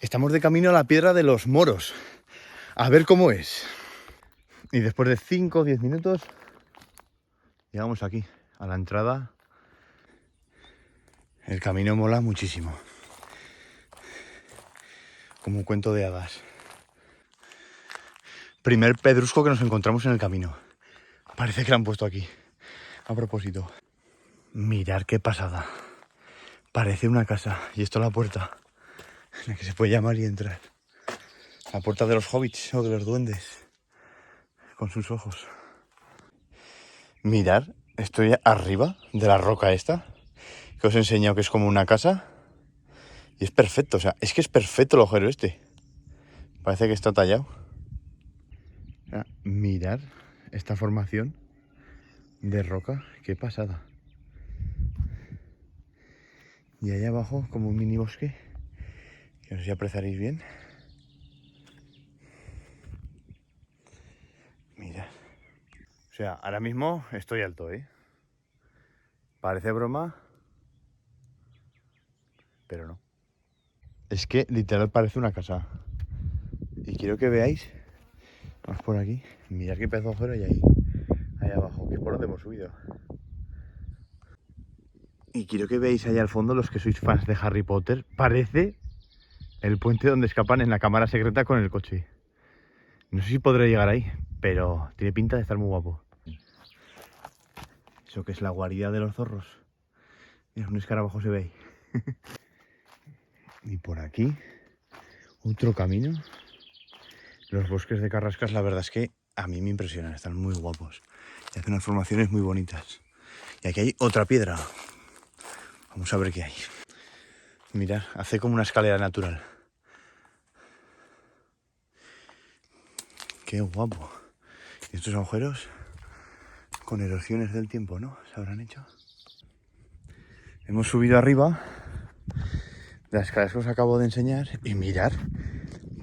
Estamos de camino a la Piedra de los Moros. A ver cómo es. Y después de 5 o 10 minutos llegamos aquí, a la entrada. El camino mola muchísimo. Como un cuento de hadas. Primer pedrusco que nos encontramos en el camino. Parece que lo han puesto aquí. A propósito. Mirad qué pasada. Parece una casa. Y esto es la puerta en la que se puede llamar y entrar. La puerta de los hobbits o de los duendes. Con sus ojos. Mirad, estoy arriba de la roca esta. Que os he enseñado que es como una casa. Y es perfecto, o sea, es que es perfecto el agujero este. Parece que está tallado. O sea, mirad esta formación de roca, qué pasada. Y ahí abajo como un mini bosque, que no sé si apreciaréis bien. Mirad. O sea, ahora mismo estoy alto, ¿eh? Parece broma, pero no. Es que literal parece una casa. Y quiero que veáis, vamos por aquí, mirad qué pedazo de agujero hay ahí abajo, que es por donde hemos subido. Y quiero que veáis allá al fondo, los que sois fans de Harry Potter, parece el puente donde escapan en la cámara secreta con el coche. No sé si podré llegar ahí, pero tiene pinta de estar muy guapo. Eso que es la guarida de los zorros. Mira, un escarabajo se ve ahí. Y por aquí, otro camino. Los bosques de Carrascas, la verdad es que a mí me impresionan, están muy guapos. Y hacen unas formaciones muy bonitas. Y aquí hay otra piedra. Vamos a ver qué hay. Mirad, hace como una escalera natural. Qué guapo. Y estos agujeros con erosiones del tiempo, ¿no? Se habrán hecho. Hemos subido arriba de las escaleras que os acabo de enseñar y mirad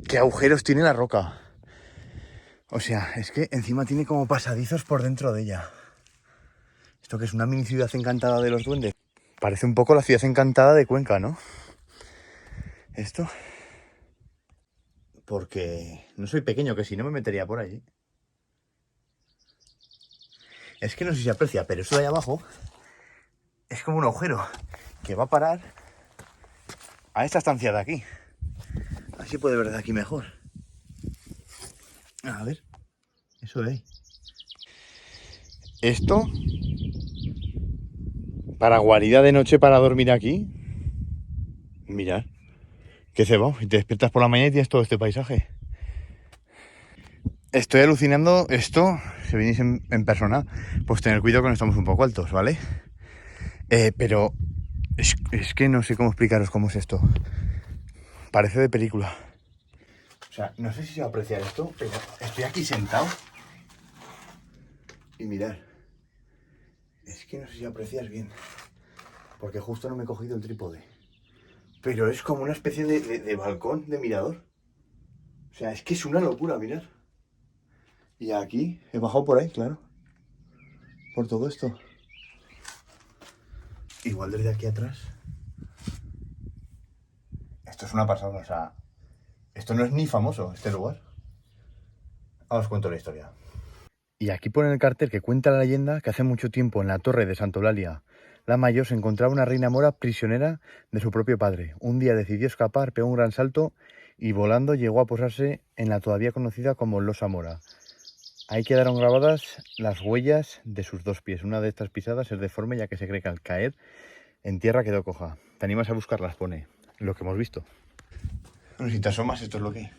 qué agujeros tiene la roca. O sea, es que encima tiene como pasadizos por dentro de ella. Esto que es una mini ciudad encantada de los duendes. Parece un poco la ciudad encantada de Cuenca, ¿no? Esto. Porque no soy pequeño, que si no me metería por allí. Es que no sé si se aprecia, pero eso de ahí abajo es como un agujero que va a parar a esta estancia de aquí. Así puede ver de aquí mejor. A ver, eso de ahí. Esto, para guarida de noche para dormir aquí. Mirad, qué cebado. Y te despiertas por la mañana y tienes todo este paisaje. Estoy alucinando esto, si venís en persona, pues tener cuidado que no estamos un poco altos, ¿vale? Pero es que no sé cómo explicaros cómo es esto. Parece de película. O sea, no sé si se va a apreciar esto, pero estoy aquí sentado. Y mirad. Es que no sé si aprecias bien. Porque justo no me he cogido el trípode. Pero es como una especie de balcón, de mirador. O sea, es que es una locura, mirad. Y aquí he bajado por ahí, claro. Por todo esto. Igual desde aquí atrás. Esto es una pasada, o sea... Esto no es ni famoso, este lugar. Ahora os cuento la historia. Y aquí pone el cartel que cuenta la leyenda que hace mucho tiempo en la torre de Santa Eulalia la Mayor se encontraba una reina mora prisionera de su propio padre. Un día decidió escapar, pegó un gran salto y volando llegó a posarse en la todavía conocida como Losa Mora. Ahí quedaron grabadas las huellas de sus 2 pies. Una de estas pisadas es deforme ya que se cree que al caer en tierra quedó coja. ¿Te animas a buscarlas? Pone lo que hemos visto. Bueno, si te asomas, esto es lo que hay.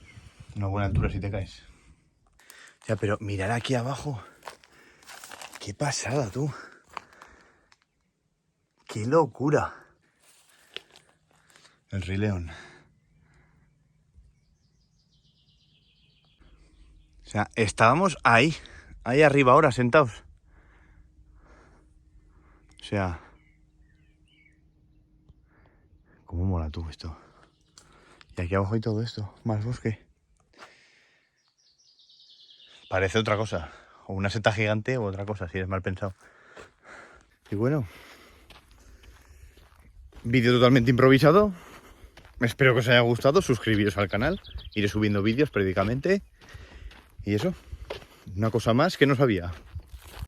Una buena altura si te caes. Ya, pero mirad aquí abajo. Qué pasada, tú. ¡Qué locura! El Rey León. O sea, estábamos ahí arriba ahora, sentados. O sea... ¿Cómo mola tú esto? Y aquí abajo hay todo esto, más bosque. Parece otra cosa. O una seta gigante o otra cosa, si eres mal pensado. Y bueno... Vídeo totalmente improvisado. Espero que os haya gustado, suscribiros al canal, iré subiendo vídeos periódicamente. Y eso, una cosa más que no sabía.